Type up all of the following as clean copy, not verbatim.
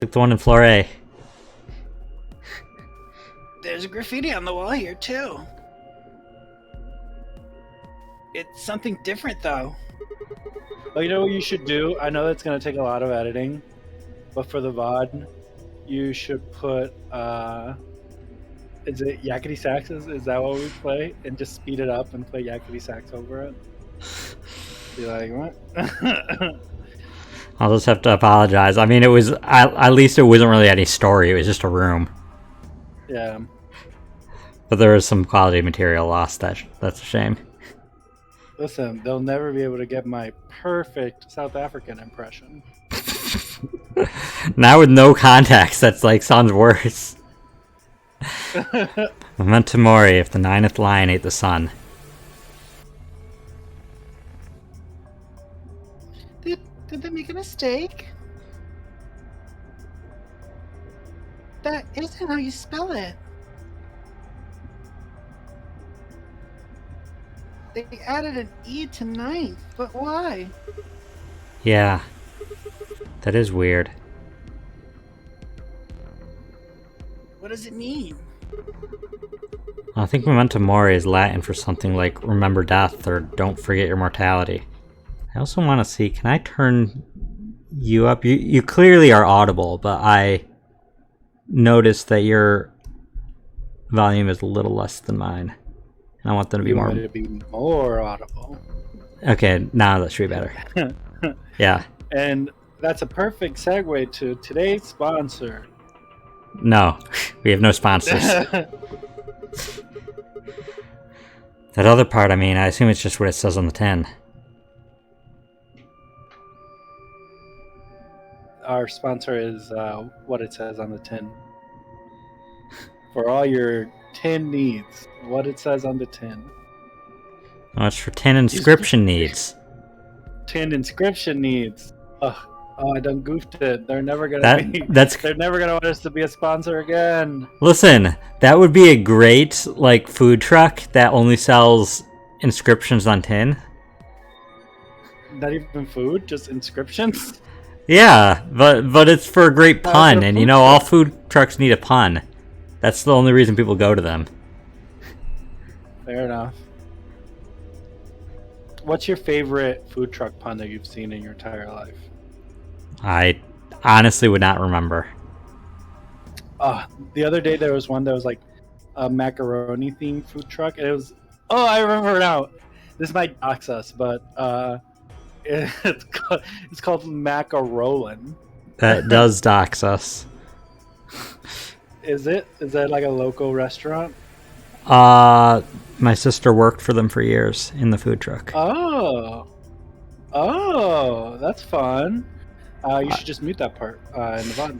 Like the one in Flore. There's graffiti on the wall here, too. It's something different, though. Well, you know what you should do? I know that's going to take a lot of editing, but for the VOD, you should put, is it Yakety Saxes? Is that what we play? And just speed it up and play Yakety Sax over it? Be like, what? I'll just have to apologize. I mean, it was at least it wasn't really any story. It was just a room. Yeah. But there was some quality material lost. That's a shame. Listen, they'll never be able to get my perfect South African impression. Now with no context, that's like sounds worse. Memento mori, if the ninth lion ate the sun. Did they make a mistake? That isn't how you spell it. They added an E to ninth, but why? Yeah. That is weird. What does it mean? I think Memento Mori is Latin for something like remember death or don't forget your mortality. I also want to see, can I turn you up? You clearly are audible, but I noticed that your volume is a little less than mine. And I want them to be more... to be more audible. Okay, now that should be better. Yeah. And that's a perfect segue to today's sponsor. No, we have no sponsors. That other part, I mean, I assume it's just what it says on the tin. Our sponsor is what it says on the tin. For all your tin needs, what it says on the tin. Oh, it's for tin inscription needs. Tin inscription needs. Oh, I done goofed it. They're never gonna They're never gonna want us to be a sponsor again. Listen, that would be a great like food truck that only sells inscriptions on tin. Not even food, just inscriptions. Yeah, but it's for a great pun, and you know all food trucks need a pun. That's the only reason people go to them. Fair enough. What's your favorite food truck pun that you've seen in your entire life? I honestly would not remember. The other day there was one that was like a macaroni themed food truck, and it was I remember now. This might dox us, but it's called Macarolin. That does dox us. Is it? Is that like a local restaurant? My sister worked for them for years in the food truck. Oh, that's fun. You should just mute that part in the bottom.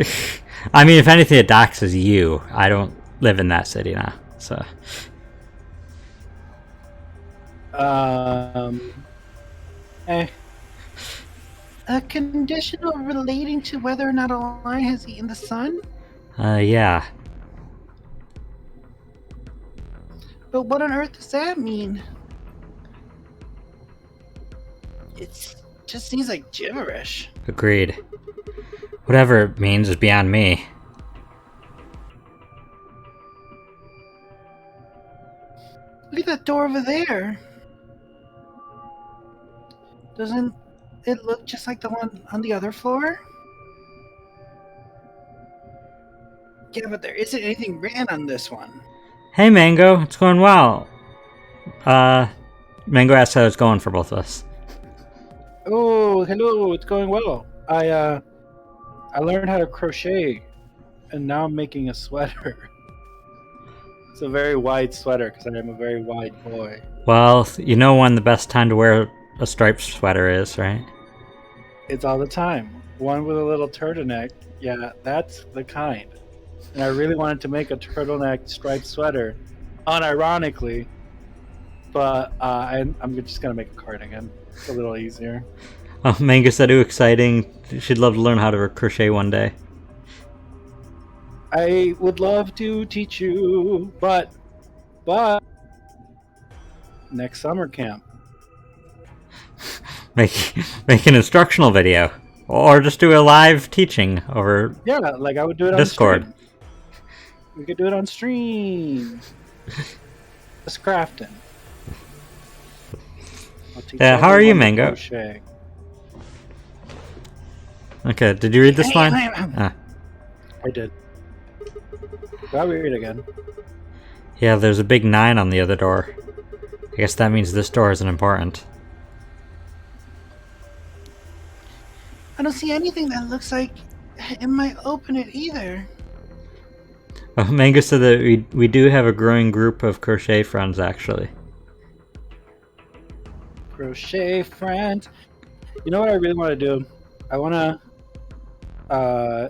I mean, if anything, it doxes you. I don't live in that city now, so. A conditional relating to whether or not a lion has eaten the sun? Yeah. But what on earth does that mean? It just seems like gibberish. Agreed. Whatever it means is beyond me. Look at that door over there. Doesn't it look just like the one on the other floor? Yeah, but there isn't anything written on this one. Hey, Mango, it's going well. Mango asked how it's going for both of us. Oh, hello, it's going well. I learned how to crochet, and now I'm making a sweater. It's a very wide sweater because I am a very wide boy. Well, you know when the best time to wear a striped sweater is, right? It's all the time. One with a little turtleneck. Yeah, that's the kind. And I really wanted to make a turtleneck striped sweater, unironically. But I'm just going to make a cardigan. It's a little easier. Oh, Mango said, ooh, exciting. She'd love to learn how to crochet one day. I would love to teach you, but next summer camp. Make an instructional video. Or just do a live teaching over Yeah, like I would do it on Discord. stream. We could do it on stream. Just crafting. I'll teach Yeah, how are you, everyone to Mango? crochet. Okay, did you read this line? I did. Got weird again. Yeah, there's a big 9 on the other door. I guess that means this door isn't important. I don't see anything that looks like it might open it either. Oh, Mango said that we do have a growing group of crochet friends, actually. Crochet friend. You know what I really want to do? I want to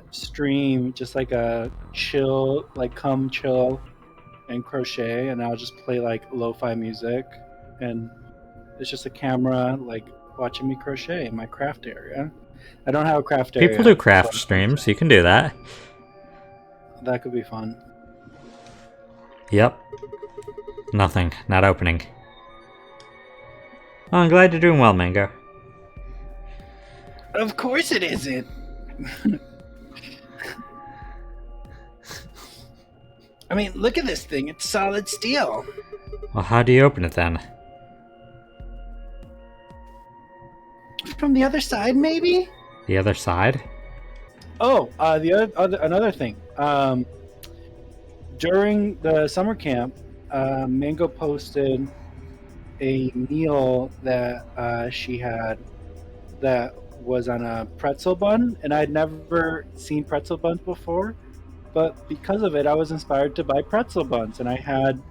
stream just like a chill, like come chill and crochet, and I'll just play like lo-fi music, and it's just a camera like watching me crochet in my craft area. I don't have a craft area. People do craft streams, you can do that. That could be fun. Yep. Nothing. Not opening. Oh, I'm glad you're doing well, Mango. Of course it isn't. I mean, look at this thing. It's solid steel. Well, how do you open it then? From the other side, maybe? The other side? Oh, the other another thing. During the summer camp, Mango posted a meal that she had that was on a pretzel bun, and I'd never seen pretzel buns before. But because of it, I was inspired to buy pretzel buns, and I had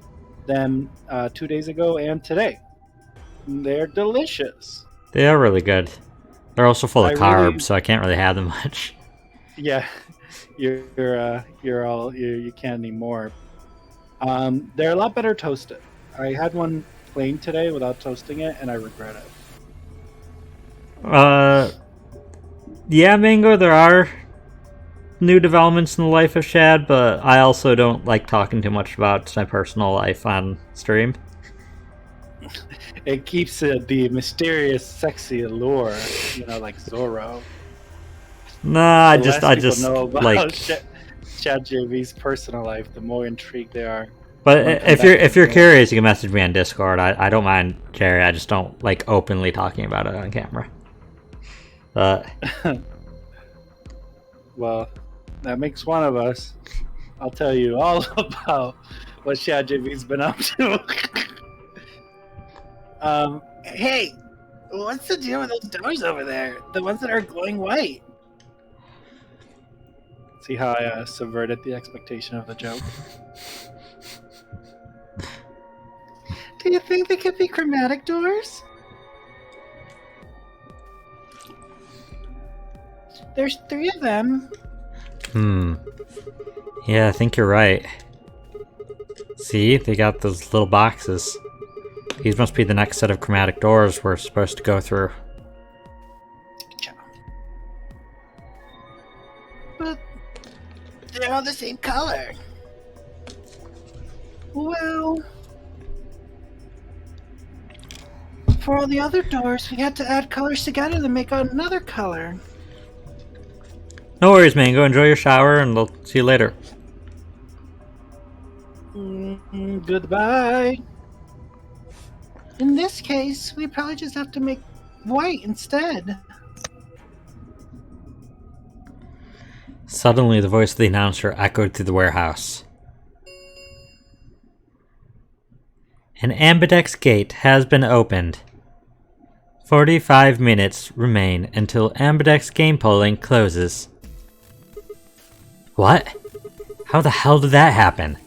them 2 days ago and today. They're delicious. They are really good. They're also full of I carbs, really- so I can't really have them much. Yeah, you can't anymore. They're a lot better toasted. I had one plain today without toasting it, and I regret it. Yeah, Mango, there are new developments in the life of Shad, but I also don't like talking too much about my personal life on stream. It keeps the mysterious, sexy allure, like Zorro. Nah, The less I people just know about like. Chad JV's personal life, the more intrigued they are. But Wanna come if back you're to if you're the- curious, you can message me on Discord. I don't mind, Jerry. I just don't like openly talking about it on camera. But Well, that makes one of us. I'll tell you all about what Chad JV's been up to. Hey, what's the deal with those doors over there? The ones that are glowing white. See how I subverted the expectation of the joke? Do you think they could be chromatic doors? There's 3 of them. yeah, I think you're right. See, they got those little boxes. These must be the next set of chromatic doors we're supposed to go through. But they're all the same color. Well, for all the other doors, we had to add colors together to make another color. No worries, Mango. Enjoy your shower, and we'll see you later. Goodbye. In this case, we probably just have to make white instead. Suddenly, the voice of the announcer echoed through the warehouse. An Ambidex gate has been opened. 45 minutes remain until Ambidex game polling closes. What? How the hell did that happen?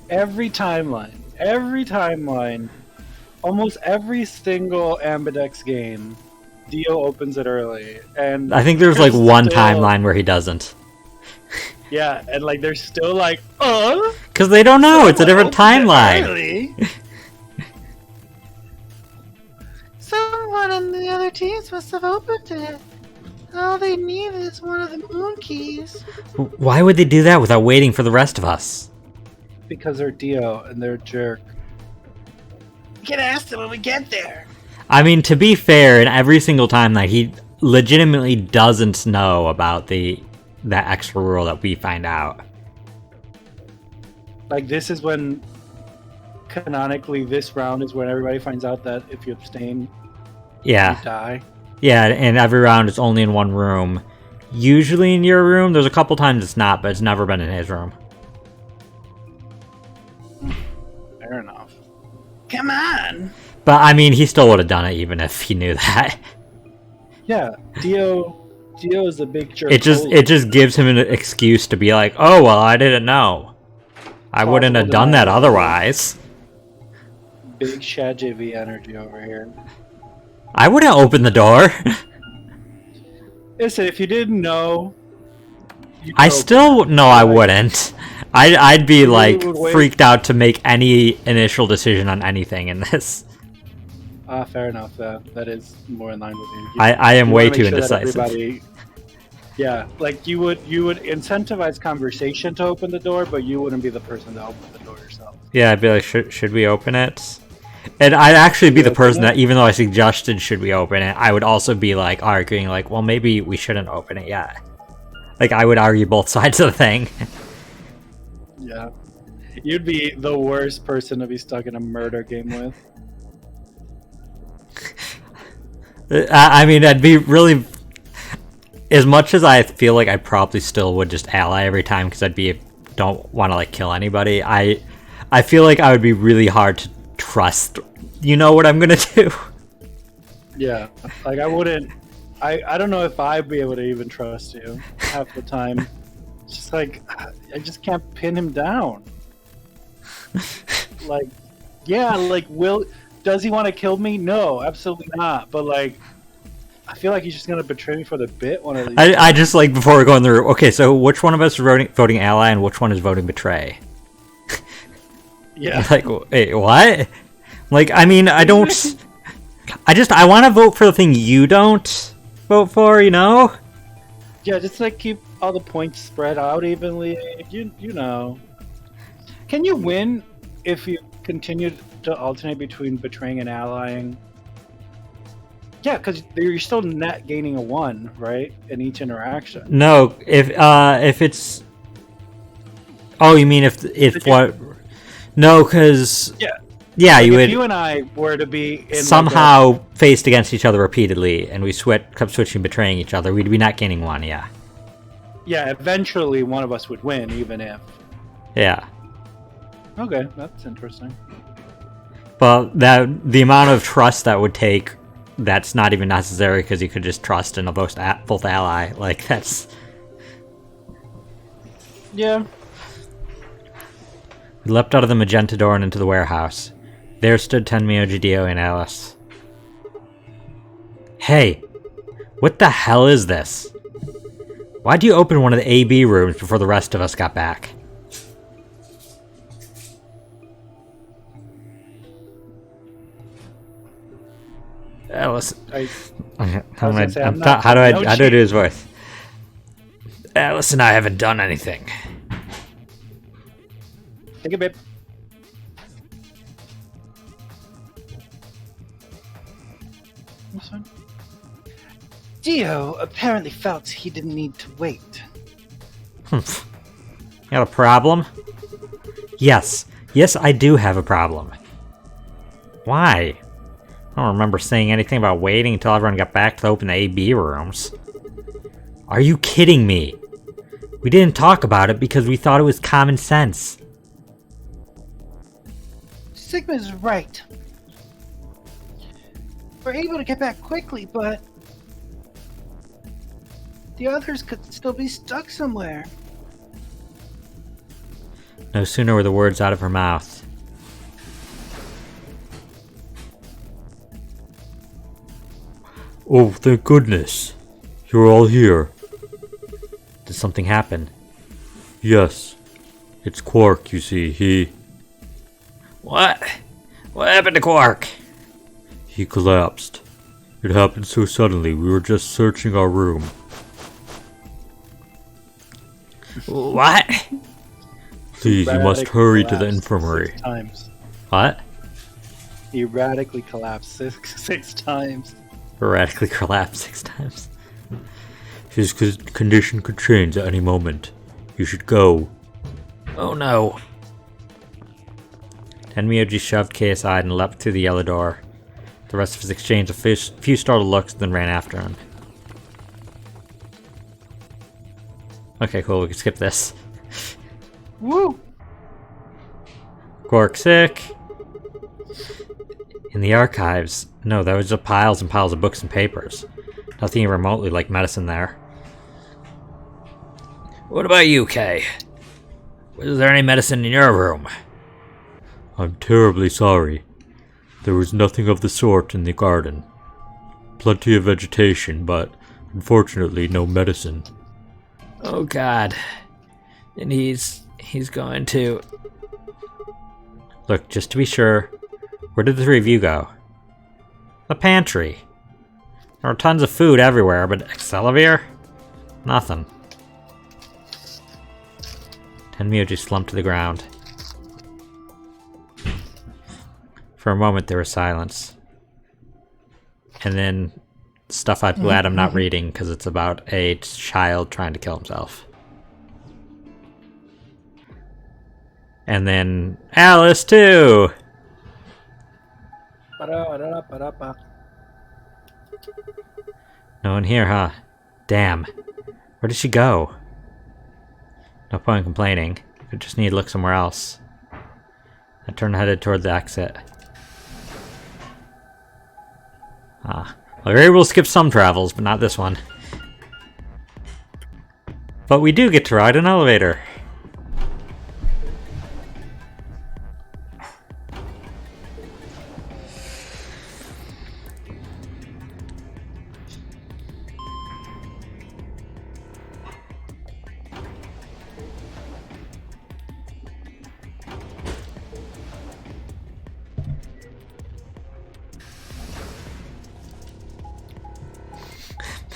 Every timeline, almost every single Ambidex game, Dio opens it early, and I think there's like one still- timeline where he doesn't. Yeah, and like they're still like, Because they don't know, it's a different someone opened it timeline. early." Someone on the other teams must have opened it. All they need is one of the moon keys. Why would they do that without waiting for the rest of us? Because they're Dio and they're a jerk. You can ask them when we get there. I mean, to be fair, and every single time that he legitimately doesn't know about that extra rule that we find out. Like, this is when, canonically, this round is when everybody finds out that if you abstain, you Yeah. die. Yeah, and every round is only in one room. Usually in your room. There's a couple times it's not, but it's never been in his room. Fair enough. Come on. But, I mean, he still would have done it even if he knew that. Yeah, Dio is a big jerk. It just gives him an excuse to be like, oh, well, I didn't know. I wouldn't have done that otherwise. Big Shad JV energy over here. I wouldn't open the door. Listen, if you didn't know, I still no, I wouldn't. I'd be like would wait. freaked out to make any initial decision on anything in this. Fair enough. That is more in line with you. I am You way wanna too make sure that indecisive. everybody- Yeah, like you would incentivize conversation to open the door, but you wouldn't be the person to open the door yourself. Yeah, I'd be like, should we open it? And I'd actually be the open person it? that, even though I suggested should we open it, I would also be like arguing like, well, maybe we shouldn't open it yet. Like I would argue both sides of the thing. Yeah, you'd be the worst person to be stuck in a murder game with. I mean, I'd be really. As much as I feel like I probably still would just ally every time because don't want to like kill anybody. I feel like I would be really hard to trust. You know what I'm gonna do? Yeah, like I wouldn't. I don't know if I'd be able to even trust you half the time. It's just like I just can't pin him down. Like, yeah, like does he want to kill me? No, absolutely not. But like, I feel like he's just gonna betray me for the bit. One of these. I just like before we're going through. Okay, so which one of us is voting ally and which one is voting betray? Yeah. Like, wait, what? Like, I mean, I don't. I want to vote for the thing you don't vote for. You know? Yeah, just like keep all the points spread out evenly. You know. Can you win if you continue to alternate between betraying and allying? Yeah, because you're still net gaining a 1, right, in each interaction. No, if it's. Oh, you mean if what? No, because Yeah. yeah, Like you if would you and I were to be in somehow faced against each other repeatedly, and we kept switching, betraying each other. We'd be not gaining 1. Yeah, yeah, eventually one of us would win, even if. yeah. Okay, that's interesting. But the amount of trust that would take, that's not even necessary because you could just trust in both ally. Like that's. Yeah. We leapt out of the magenta door and into the warehouse. There stood Tenmyo, Jideo, and Alice. Hey, what the hell is this? Why'd you open one of the AB rooms before the rest of us got back? Alice, how do I do his voice? Alice and I haven't done anything. Take a bit. This one. Dio apparently felt he didn't need to wait. You got a problem? Yes. Yes, I do have a problem. Why? I don't remember saying anything about waiting until everyone got back to open the AB rooms. Are you kidding me? We didn't talk about it because we thought it was common sense. Sigma's right. We're able to get back quickly, but the others could still be stuck somewhere. No sooner were the words out of her mouth. Oh, thank goodness. You're all here. Did something happen? Yes. It's Quark, you see. He... What? What happened to Quark? He collapsed. It happened so suddenly, we were just searching our room. What? Please, you must hurry to the infirmary. Times. What? He radically collapsed six times. Radically collapsed 6 times. His condition could change at any moment. You should go. Oh no. Tenmyoji shoved Kay aside and leapt through the yellow door. The rest of us exchanged a few startled looks, then ran after him. Okay, cool, we can skip this. Woo! Quark sick. In the archives. No, there was just piles and piles of books and papers. Nothing even remotely like medicine there. What about you, Kay? Was there any medicine in your room? I'm terribly sorry. There was nothing of the sort in the garden. Plenty of vegetation, but unfortunately no medicine. Oh god. And he's going to... Look, just to be sure, where did the 3 of you go? The pantry. There are tons of food everywhere, but Excelivir? Nothing. Tenmyoji slumped to the ground. For a moment there was silence. And then stuff I'm glad I'm not reading because it's about a child trying to kill himself. And then Alice too! Ba-da-da-da-ba-da-ba. No one here, huh? Damn. Where did she go? No point in complaining. I just need to look somewhere else. I turned headed toward the exit. Ah. Well, we're able to skip some travels, but not this one. But we do get to ride an elevator.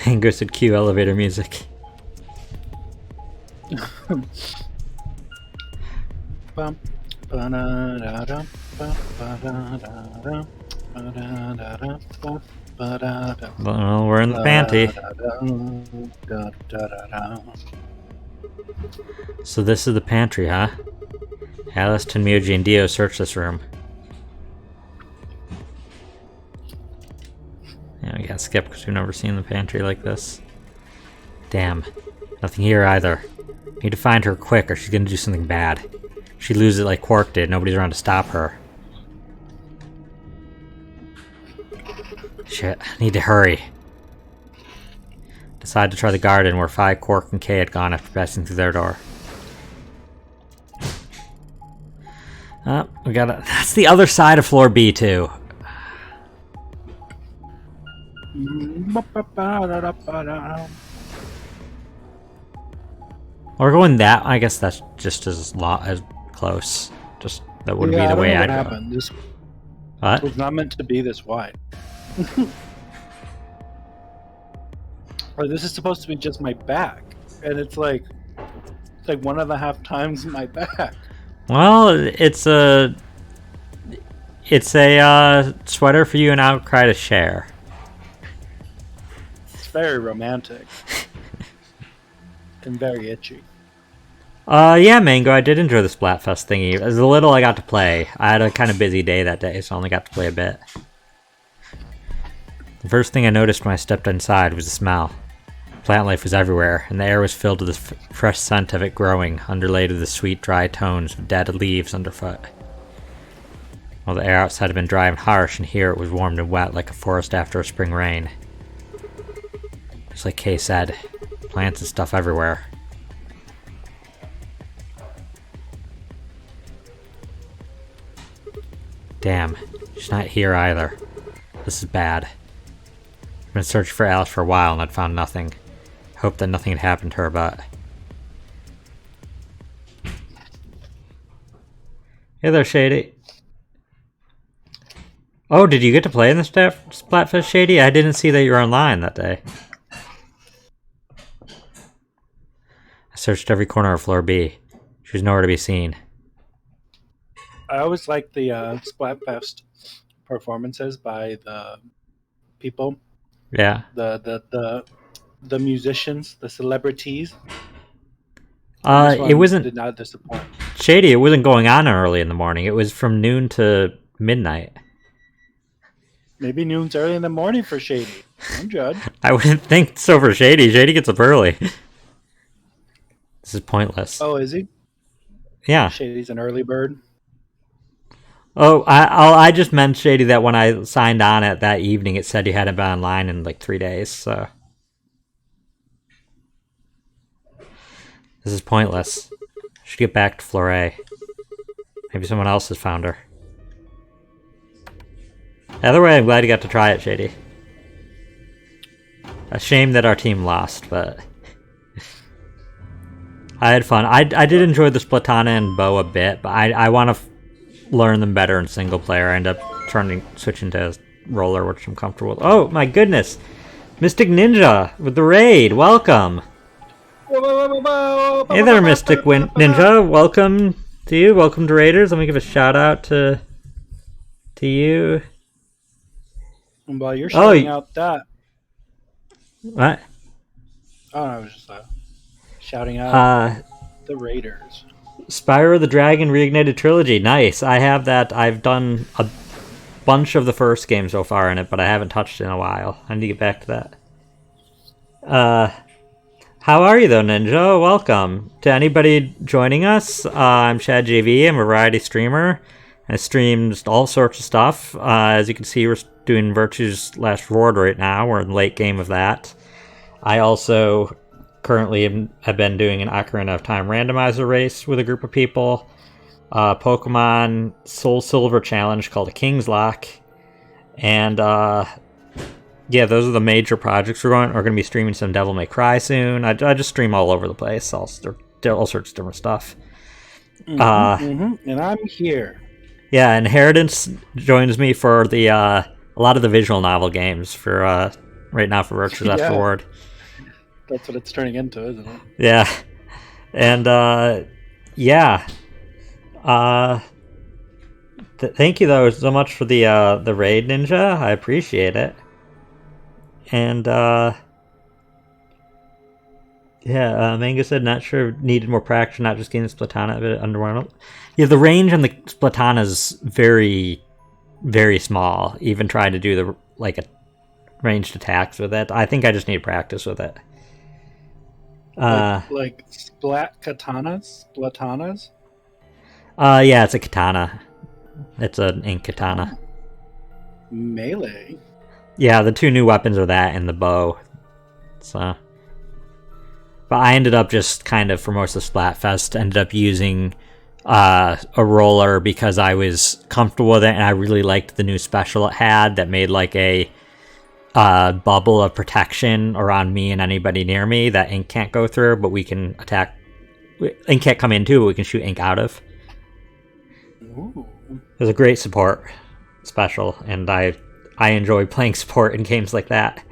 Mango said cue elevator music. Bum, ba-da-da-dum, ba-da-da-dum, ba-da-da-dum, ba-da-da. Well, we're in the panty. Da-da-da-dum. So this is the pantry, huh? Alice, Tenmyoji, and Dio search this room. Yeah, we gotta skip because we've never seen the pantry like this. Damn. Nothing here either. Need to find her quick or she's gonna do something bad. She'd lose it like Quark did. Nobody's around to stop her. Shit, I need to hurry. Decided to try the garden where Phi, Quark, and Kay had gone after passing through their door. Oh, we gotta... That's the other side of floor B, too. Ba-da-da-ba-da. We're going that... I guess that's just as close. Just... That wouldn't be the way I'd go. Happened. This What? was not meant to be this wide. Or this is supposed to be just my back, and it's like 1.5 times my back. Well, it's a sweater for you and Outcry to share. It's very romantic and very itchy. Yeah, Mango, I did enjoy the Splatfest thingy. As little I got to play. I had a kind of busy day that day, so I only got to play a bit. The first thing I noticed when I stepped inside was the smell. Plant life was everywhere, and the air was filled with the fresh scent of it growing, underlaid with the sweet, dry tones of dead leaves underfoot. While the air outside had been dry and harsh, and here it was warm and wet like a forest after a spring rain. Just like Kay said, plants and stuff everywhere. Damn, she's not here either. This is bad. I've been searching for Alice for a while and I'd found nothing. Hope that nothing had happened to her, but... Hey there, Shady. Oh, did you get to play in the Splatfest, Shady? I didn't see that you were online that day. I searched every corner of floor B. She was nowhere to be seen. I always liked the Splatfest performances by the people, Yeah. the musicians, the celebrities. And this It one wasn't did not disappoint. Shady. It wasn't going on early in the morning. It was from noon to midnight. Maybe noon's early in the morning for Shady. Don't judge. I wouldn't think so for Shady. Shady gets up early. This is pointless. Oh, is he? Yeah. Shady's an early bird. Oh, I just meant, Shady, that when I signed on it that evening, it said you hadn't been online in like 3 days, so... This is pointless. Should get back to Fleuret. Maybe someone else has found her. Either way, I'm glad you got to try it, Shady. A shame that our team lost, but... I had fun. I did enjoy the Splatana and Bow a bit, but I want to learn them better in single player. I end up switching to roller, which I'm comfortable with. Oh, my goodness! Mystic Ninja with the raid! Welcome! Hey there, Mystic Ninja! Welcome to you. Welcome to Raiders. Let me give a shout out to you. And while you're shouting out that... What? Oh, I was just shouting out the Raiders. Spyro the Dragon Reignited Trilogy. Nice. I have that. I've done a bunch of the first game so far in it, but I haven't touched it in a while. I need to get back to that. How are you though, Ninja? Welcome. To anybody joining us, I'm Chad JV. I'm a variety streamer. I stream just all sorts of stuff. As you can see, we're doing Virtue's Last Reward right now. We're in the late game of that. I also currently have been doing an Ocarina of Time randomizer race with a group of people. Pokemon Soul Silver challenge called a King's Lock. And yeah, those are the major projects we're going to be streaming some Devil May Cry soon. I just stream all over the place, all sorts of different stuff. And I'm here. Yeah, Inheritance joins me for the a lot of the visual novel games for right now for Virtue's Last Reward. That's what it's turning into, isn't it? Yeah, and yeah. Thank you though so much for the raid, Ninja. I appreciate it. And yeah, Manga said not sure needed more practice, not just getting the Splatana a bit underwhelmed. Yeah, the range on the Splatana is very, very small. Even trying to do the ranged attacks with it, I think I just need practice with it. Like splatanas? Yeah, it's a katana. It's an ink katana. Melee. Yeah, the two new weapons are that and the bow. So, but I ended up just kind of for most of Splatfest ended up using a roller because I was comfortable with it and I really liked the new special it had that made like a bubble of protection around me and anybody near me that ink can't go through, but we can attack. Ink can't come into, but we can shoot ink out of. Ooh. It was a great support special, and I enjoy playing support in games like that.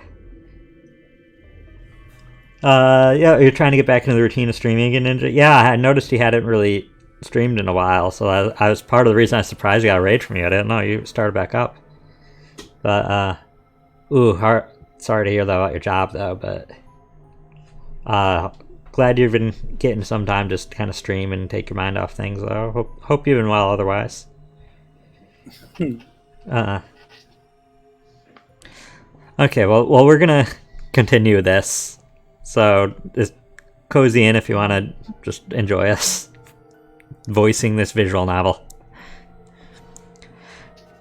Yeah, you're trying to get back into the routine of streaming again, Ninja? Yeah, I noticed you hadn't really streamed in a while, so I was part of the reason I was surprised you got a raid from you. I didn't know you started back up. But, sorry to hear that about your job, though, but glad you've been getting some time just to kind of stream and take your mind off things, though. Hope you've been well otherwise. Okay, well, we're gonna continue this. So, just cozy in if you want to just enjoy us voicing this visual novel.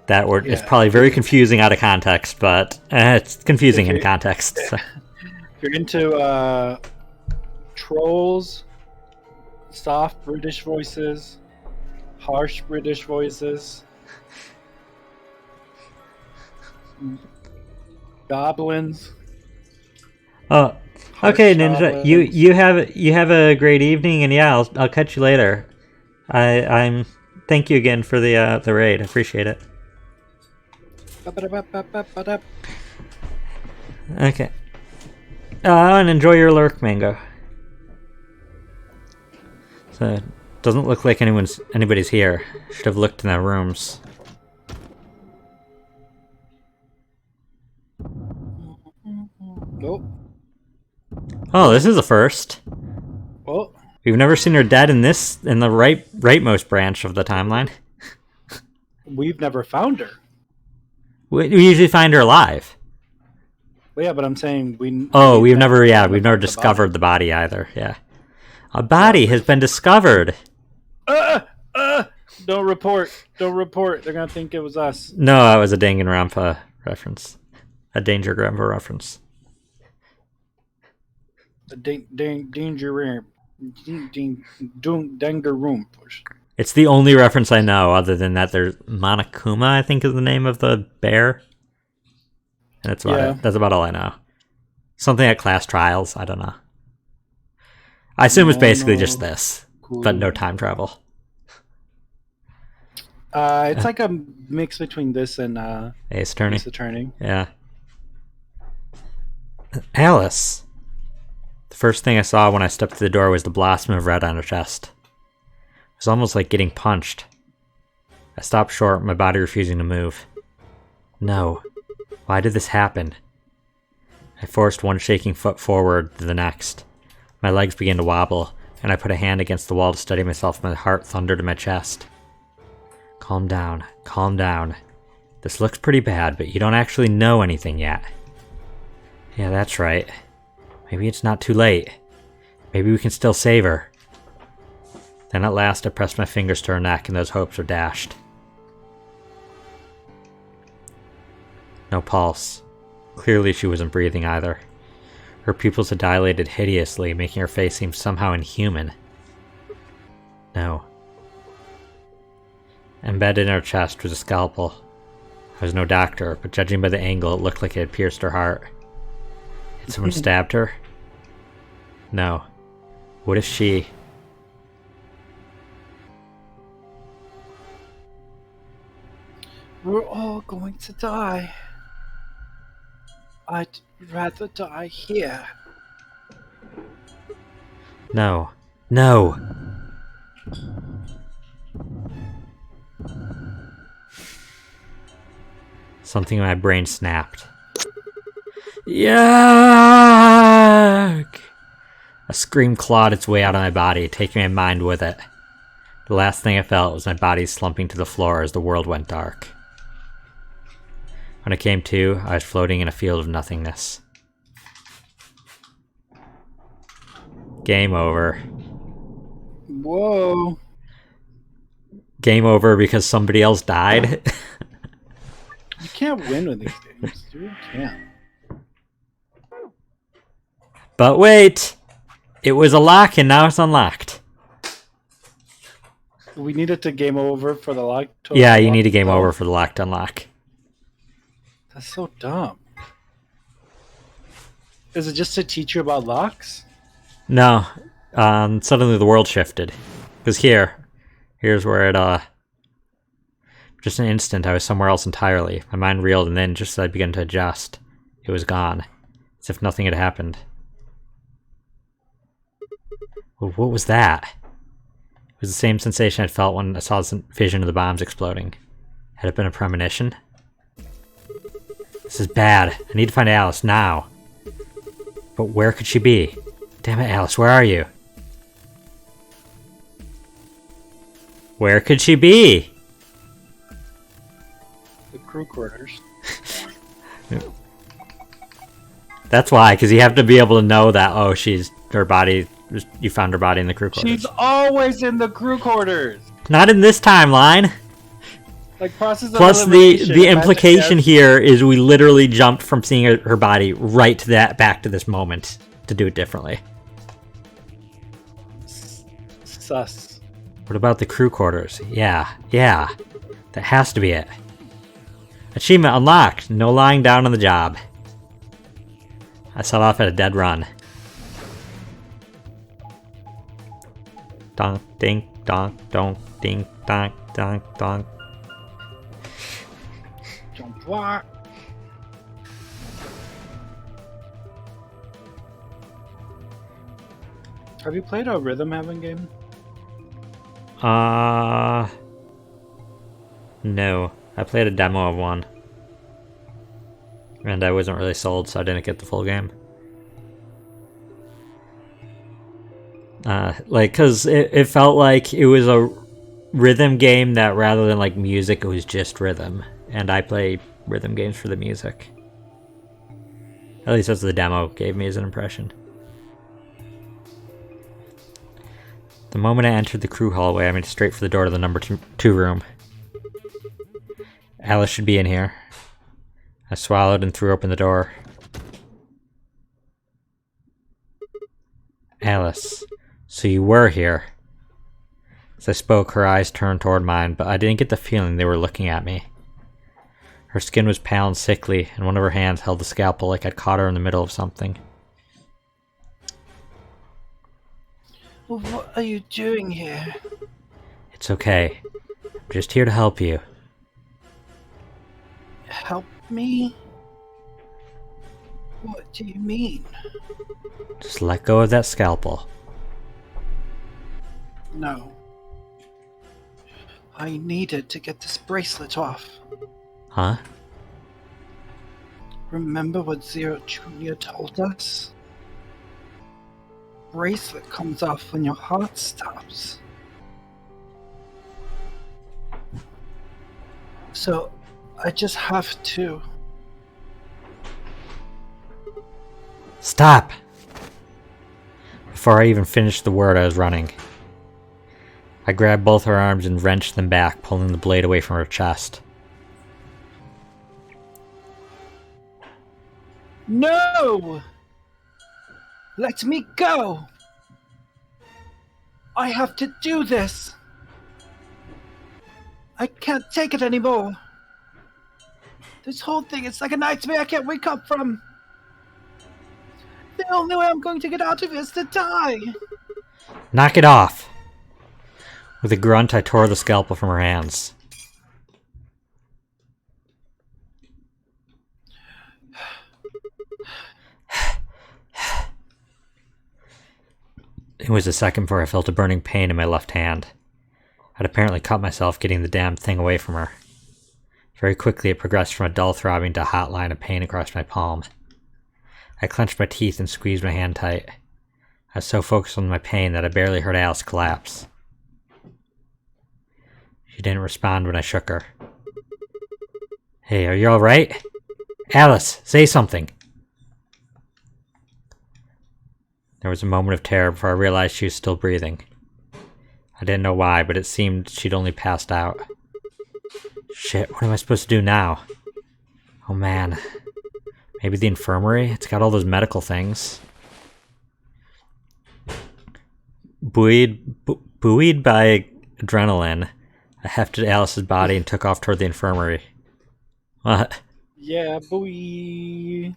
That word is probably very confusing out of context, but it's confusing in context. So. If you're into trolls, soft British voices, harsh British voices, goblins. Oh, okay, Ninja. You have a great evening, and yeah, I'll catch you later. I'm thank you again for the raid. I appreciate it. Okay. And enjoy your lurk, Mango. So it doesn't look like anybody's here. Should have looked in their rooms. Oh, Oh, this is a first. oh, We've never seen her dead in the rightmost branch of the timeline. we've never found her. We usually find her alive. Well, yeah, but I'm saying we. Oh, we've found never the discovered the body either. Yeah. A body has been discovered. body. Don't report. Don't report. They're gonna think it was us. No, that was a Danganronpa reference. A Danger Grandpa reference. The danger room. Danger room. It's the only reference I know, other than that there's Monokuma, I think is the name of the bear. And that's about it. That's about all I know. Something at class trials, I don't know. I assume it's basically just this, but no time travel. It's like a mix between this and Ace Attorney. Ace Attorney. Yeah. Alice. The first thing I saw when I stepped through the door was the blossom of red on her chest. It was almost like getting punched. I stopped short, my body refusing to move. No. Why did this happen? I forced one shaking foot forward to the next. My legs began to wobble, and I put a hand against the wall to steady myself. My heart thundered in my chest. Calm down. Calm down. This looks pretty bad, but you don't actually know anything yet. Yeah, that's right. Maybe it's not too late. Maybe we can still save her. Then at last I pressed my fingers to her neck and those hopes were dashed. No pulse. Clearly she wasn't breathing either. Her pupils had dilated hideously, making her face seem somehow inhuman. No. Embedded in her chest was a scalpel. I was no doctor, but judging by the angle, it looked like it had pierced her heart. Had someone stabbed her? No. What if she... We're all going to die. I'd rather die here. No. No! Something in my brain snapped. Yuck! A scream clawed its way out of my body, taking my mind with it. The last thing I felt was my body slumping to the floor as the world went dark. When I came to, I was floating in a field of nothingness. Game over. Whoa. Game over because somebody else died? You can't win with these games. You really can't. But wait! It was a lock and now it's unlocked. We needed to game over for the lock to Yeah, you unlock. need a game over for the lock to unlock. That's so dumb. Is it just to teach you about locks? No. Suddenly the world shifted. Because here's where it, just an instant, I was somewhere else entirely. My mind reeled, and then, just as I began to adjust, it was gone. As if nothing had happened. Well, what was that? It was the same sensation I felt when I saw this vision of the bombs exploding. Had it been a premonition? This is bad. I need to find Alice now. But where could she be? Damn it, Alice, where are you? Where could she be? The crew quarters. That's why, because you have to be able to know that, oh, you found her body in the crew quarters. She's always in the crew quarters. Not in this timeline. Like process of Plus, elimination. the implication here is we literally jumped from seeing her body right to back to this moment to do it differently. Sus. What about the crew quarters? Yeah. That has to be it. Achievement unlocked. No lying down on the job. I set off at a dead run. Donk, dink, donk, donk, dink, donk, donk, donk. Jump block. Have you played a Rhythm Heaven game? No. I played a demo of one. And I wasn't really sold, so I didn't get the full game. Cause it felt like it was a rhythm game that rather than like music, it was just rhythm. And I play rhythm games for the music. At least that's what the demo gave me as an impression. The moment I entered the crew hallway, I made straight for the door to the number two room. Alice should be in here. I swallowed and threw open the door. Alice, so you were here. As I spoke, her eyes turned toward mine, but I didn't get the feeling they were looking at me. Her skin was pale and sickly, and one of her hands held the scalpel like I'd caught her in the middle of something. Well, what are you doing here? It's okay. I'm just here to help you. Help me? What do you mean? Just let go of that scalpel. No. I needed to get this bracelet off. Huh? Remember what Zero Jr. told us? Bracelet comes off when your heart stops. So, I just have to. Stop! Before I even finished the word, I was running. I grabbed both her arms and wrenched them back, pulling the blade away from her chest. No! Let me go! I have to do this! I can't take it anymore! This whole thing is like a nightmare I can't wake up from! The only way I'm going to get out of it is to die! Knock it off! With a grunt, I tore the scalpel from her hands. It was a second before I felt a burning pain in my left hand. I'd apparently cut myself getting the damned thing away from her. Very quickly it progressed from a dull throbbing to a hot line of pain across my palm. I clenched my teeth and squeezed my hand tight. I was so focused on my pain that I barely heard Alice collapse. She didn't respond when I shook her. Hey, are you alright? Alice, say something! There was a moment of terror before I realized she was still breathing. I didn't know why, but it seemed she'd only passed out. Shit, what am I supposed to do now? Oh man. Maybe the infirmary? It's got all those medical things. Buoyed by adrenaline, I hefted Alice's body and took off toward the infirmary. What? Yeah, boy.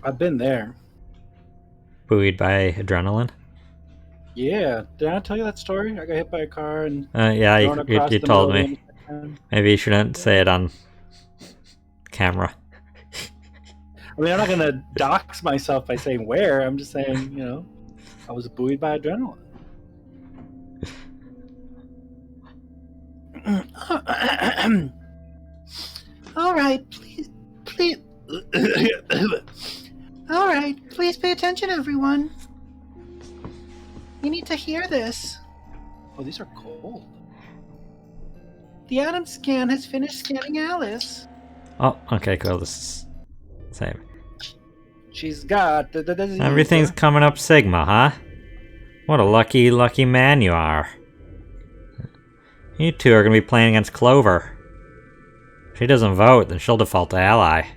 I've been there. Buoyed by adrenaline? Yeah, did I tell you that story? I got hit by a car and Yeah, thrown you across the told middle me. of the- Maybe you shouldn't say it on camera. I mean, I'm not gonna dox myself by saying where. I'm just saying, I was buoyed by adrenaline. All right, please. All right, please pay attention, everyone. You need to hear this. Oh, these are cold. The Atom scan has finished scanning Alice. Oh, okay, cool. This is same. She's got the disease. Everything's coming up Sigma, huh? What a lucky man you are. You two are gonna be playing against Clover. If she doesn't vote, then she'll default to ally.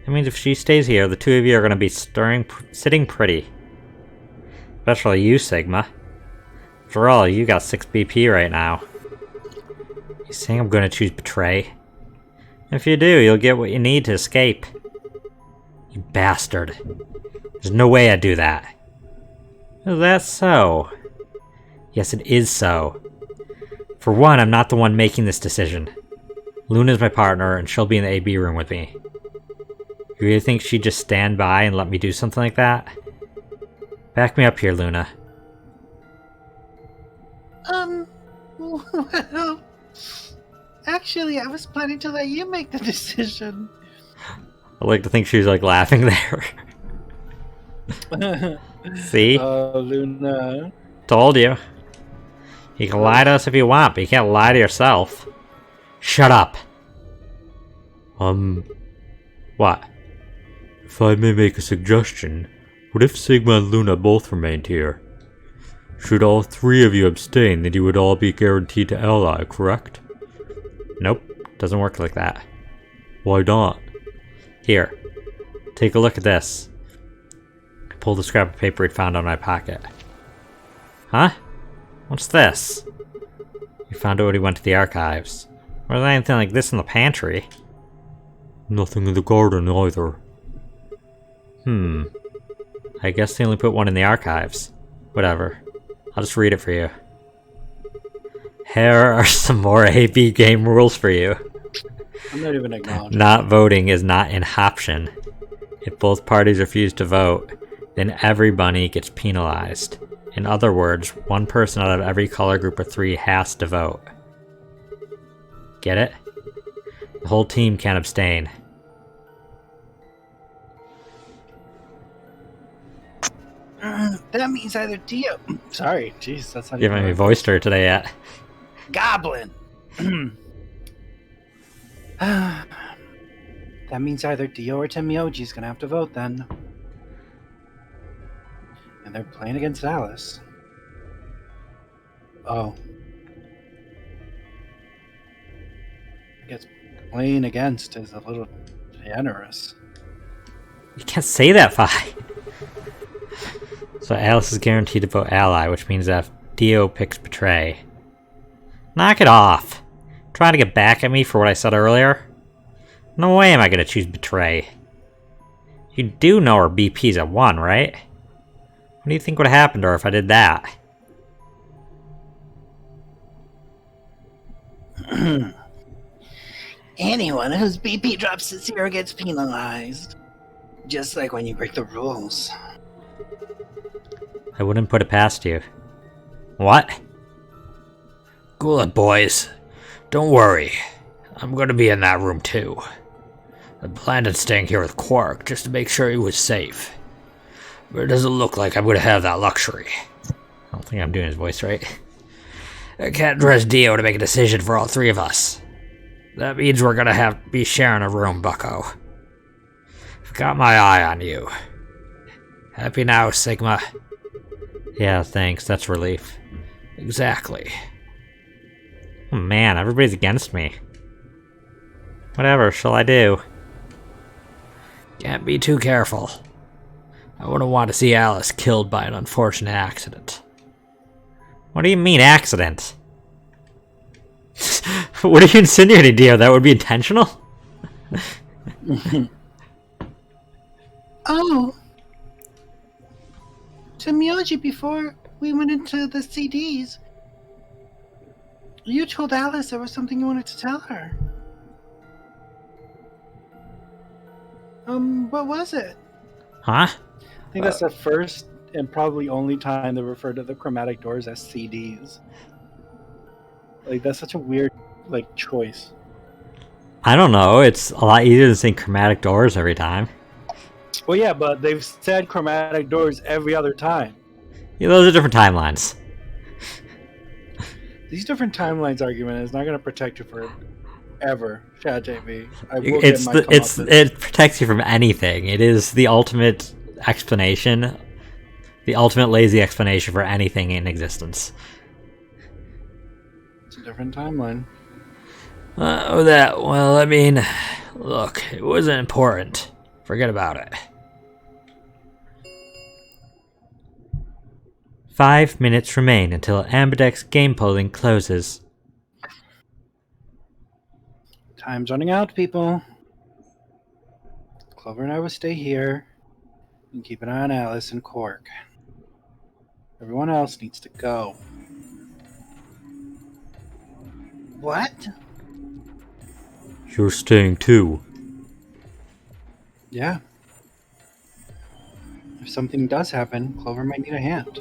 That means if she stays here, the two of you are gonna be sitting pretty. Especially you, Sigma. After all, you got 6 BP right now. You saying I'm gonna choose Betray? If you do, you'll get what you need to escape. You bastard. There's no way I'd do that. Is that so? Yes, it is so. For one, I'm not the one making this decision. Luna's my partner, and she'll be in the AB room with me. You really think she'd just stand by and let me do something like that? Back me up here, Luna. Well, actually, I was planning to let you make the decision. I like to think she was like laughing there. See? Oh, Luna. Told you. You can lie to us if you want, but you can't lie to yourself. Shut up. What? If I may make a suggestion, what if Sigma and Luna both remained here? Should all three of you abstain, then you would all be guaranteed to ally, correct? Nope. Doesn't work like that. Why not? Here. Take a look at this. I pulled a scrap of paper he'd found on my pocket. Huh? What's this? He found it when he went to the archives. Or was there anything like this in the pantry? Nothing in the garden either. I guess they only put one in the archives. Whatever. I'll just read it for you. Here are some more AB game rules for you. I'm not even acknowledging. Not voting is not an option. If both parties refuse to vote, then everybody gets penalized. In other words, one person out of every color group of 3 has to vote. Get it? The whole team can't abstain. That means either Dio. Sorry, jeez, that's not You haven't even voiced her today yet. Goblin. That means either Dio or Temioji's gonna have to vote then. And they're playing against Alice. Oh. I guess playing against is a little generous. You can't say that, Fi. So Alice is guaranteed to vote ally, which means that if Dio picks betray. Knock it off. Trying to get back at me for what I said earlier? No way am I gonna choose betray. You do know our BP's at 1, right? What do you think would happen to her if I did that? Anyone whose BP drops to 0 gets penalized. Just like when you break the rules. I wouldn't put it past you. What? Good, boys. Don't worry. I'm gonna be in that room too. I planned on staying here with Quark just to make sure he was safe. But it doesn't look like I'm gonna have that luxury. I don't think I'm doing his voice right. I can't trust Dio to make a decision for all 3 of us. That means we're gonna be sharing a room, bucko. I've got my eye on you. Happy now, Sigma? Yeah, thanks. That's relief. Exactly. Oh man, everybody's against me. Whatever shall I do? Can't be too careful. I wouldn't want to see Alice killed by an unfortunate accident. What do you mean, accident? What are you insinuating, Dio? That would be intentional? Oh! To Myoji, before we went into the CDs, you told Alice there was something you wanted to tell her. What was it? Huh? I think that's the first and probably only time they refer to the chromatic doors as CDs. Like, that's such a weird, like, choice. I don't know. It's a lot easier than saying chromatic doors every time. Well, yeah, but they've said chromatic doors every other time. Yeah, those are different timelines. These different timelines argument is not going to protect you forever, Chat JB. I will get my comeuppance. It protects you from anything. It is the ultimate explanation, the ultimate lazy explanation for anything in existence. It's a different timeline. Well, I mean, look, it wasn't important. Forget about it. 5 minutes remain until Ambidex game polling closes. Time's running out, people. Clover and I will stay here and keep an eye on Alice and Quark. Everyone else needs to go. What? You're staying too. Yeah. If something does happen, Clover might need a hand.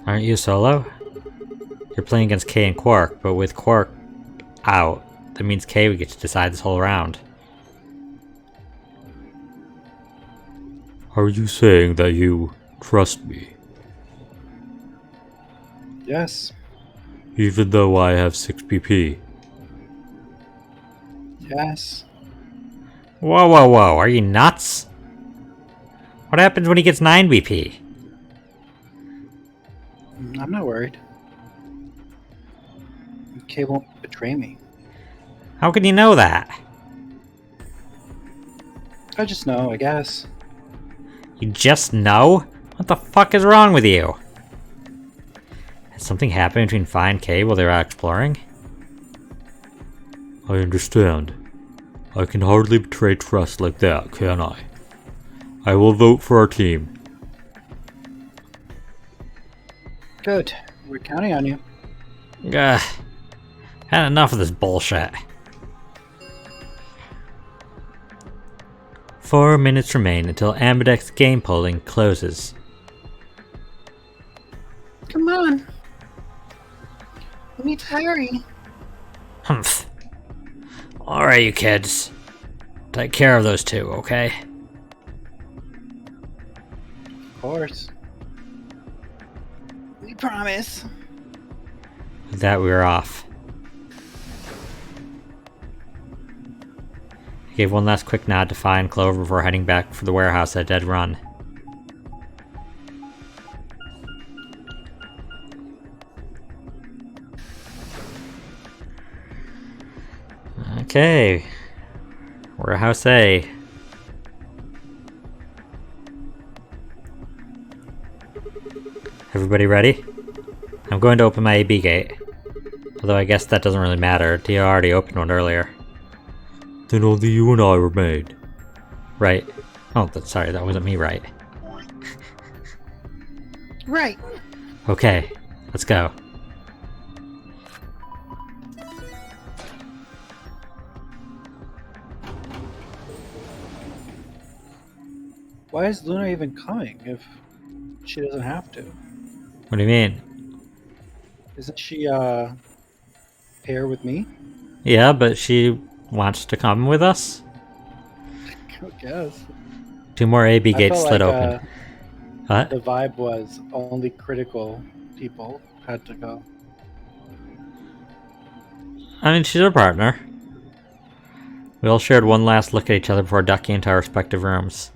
Aren't you solo? You're playing against Kay and Quark, but with Quark out, that means Kay would get to decide this whole round. Are you saying that you trust me? Yes. Even though I have 6 BP? Yes. Whoa, whoa, whoa, are you nuts? What happens when he gets 9 BP? I'm not worried. Kay won't betray me. How can you know that? I just know, I guess. You just know? What the fuck is wrong with you? Has something happened between Fi and Kay while they were out exploring? I understand. I can hardly betray trust like that, can I? I will vote for our team. Good. We're counting on you. Ugh. Had enough of this bullshit. 4 minutes remain until Ambidex's game polling closes. Come on. We need to hurry. Humph. Alright, you kids. Take care of those two, okay? Of course. We promise. With that, we were off. I gave one last quick nod to Fi and Clover before heading back for the warehouse at a dead run. Okay. Warehouse A. Everybody ready? I'm going to open my AB gate. Although I guess that doesn't really matter. Dio already opened one earlier. Then only you and I remain. Right. Oh, sorry, that wasn't me, right? Right. Okay, let's go. Why is Luna even coming if she doesn't have to? What do you mean? Isn't she, pair with me? Yeah, but she wants to come with us? I guess. 2 more AB I gates felt slid like, open. What? The vibe was only critical people had to go. I mean, she's our partner. We all shared one last look at each other before ducking into our respective rooms.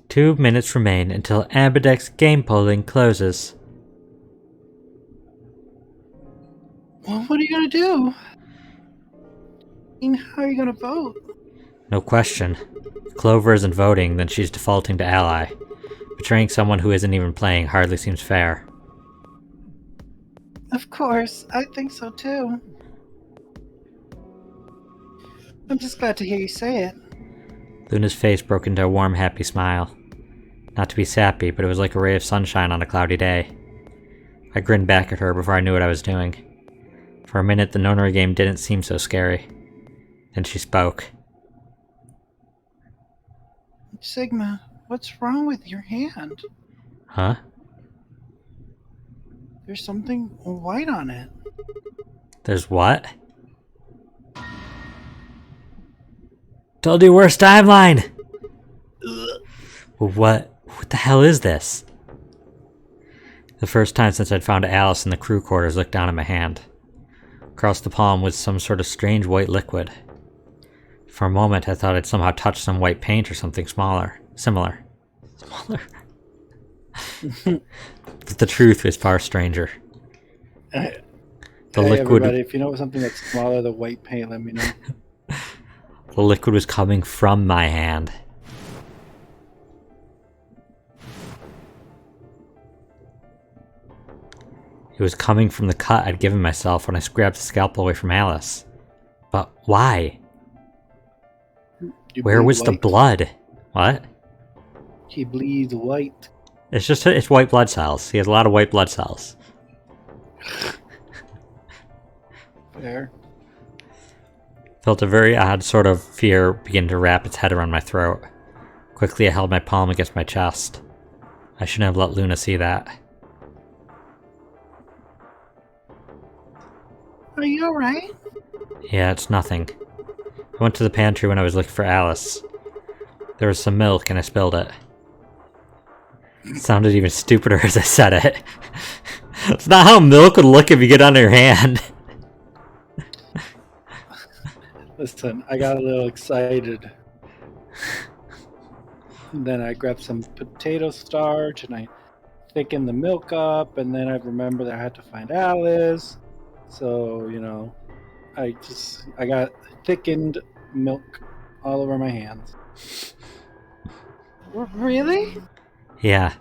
Two minutes remain until Ambidex's game polling closes. Well, what are you gonna do? I mean, how are you gonna vote? No question. If Clover isn't voting, then she's defaulting to ally. Betraying someone who isn't even playing hardly seems fair. Of course, I think so too. I'm just glad to hear you say it. Luna's face broke into a warm, happy smile. Not to be sappy, but it was like a ray of sunshine on a cloudy day. I grinned back at her before I knew what I was doing. For a minute, the Nonary game didn't seem so scary. Then she spoke. Sigma, what's wrong with your hand? Huh? There's something white on it. There's what? Told you worst timeline! Well, what the hell is this? The first time since I'd found Alice in the crew quarters looked down at my hand. Across the palm was some sort of strange white liquid. For a moment I thought I'd somehow touched some white paint or something similar. But the truth was far stranger. Hey, The liquid everybody, if you know something that's smaller than white paint, let me know. The liquid was coming from my hand. It was coming from the cut I'd given myself when I grabbed the scalpel away from Alice. But why? You Where bleed was the white. blood? What? He bleeds white. It's white blood cells. He has a lot of white blood cells. There. Felt a very odd sort of fear begin to wrap its head around my throat. Quickly, I held my palm against my chest. I shouldn't have let Luna see that. Are you alright? Yeah, it's nothing. I went to the pantry when I was looking for Alice. There was some milk and I spilled it. It sounded even stupider as I said it. It's not how milk would look if you get it on your hand. Listen, I got a little excited. And then I grabbed some potato starch and I thickened the milk up, and then I remembered that I had to find Alice. So, you know, I got thickened milk all over my hands. Really? Yeah.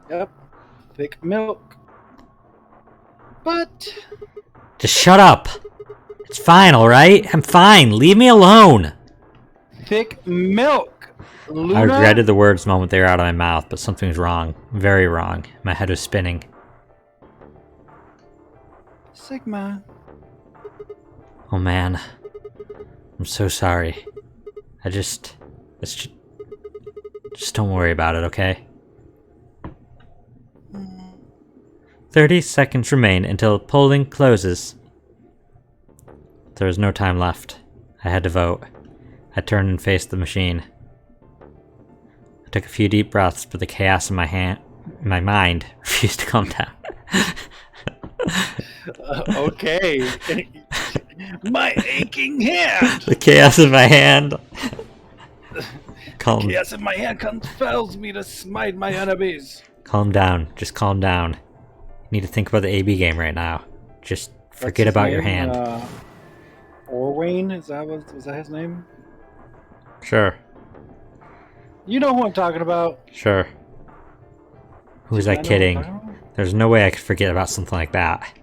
Yep. Thick milk. But Just shut up! It's fine, alright? I'm fine. Leave me alone! Thick milk! Luna? I regretted the words the moment they were out of my mouth, but something was wrong. Very wrong. My head was spinning. Sigma. Oh man. I'm so sorry. Just don't worry about it, okay? 30 seconds remain until polling closes. There was no time left. I had to vote. I turned and faced the machine. I took a few deep breaths, but the chaos in my mind refused to calm down. Okay. My aching hand! The chaos in my hand. Calm Chaos in my hand compels me to smite my enemies. down. Just calm down. You need to think about the AB game right now. Just forget What's his about your name? hand. Orwayne? Was that his name? Sure. You know who I'm talking about. Sure. Who was I I know who I'm kidding? talking about. There's no way I could forget about something like that.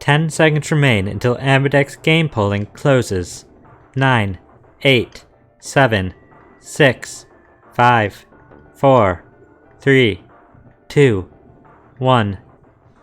10 seconds remain until Ambidex game polling closes. 9, 8, 7, 6, 5, 4, 3, 2, 1.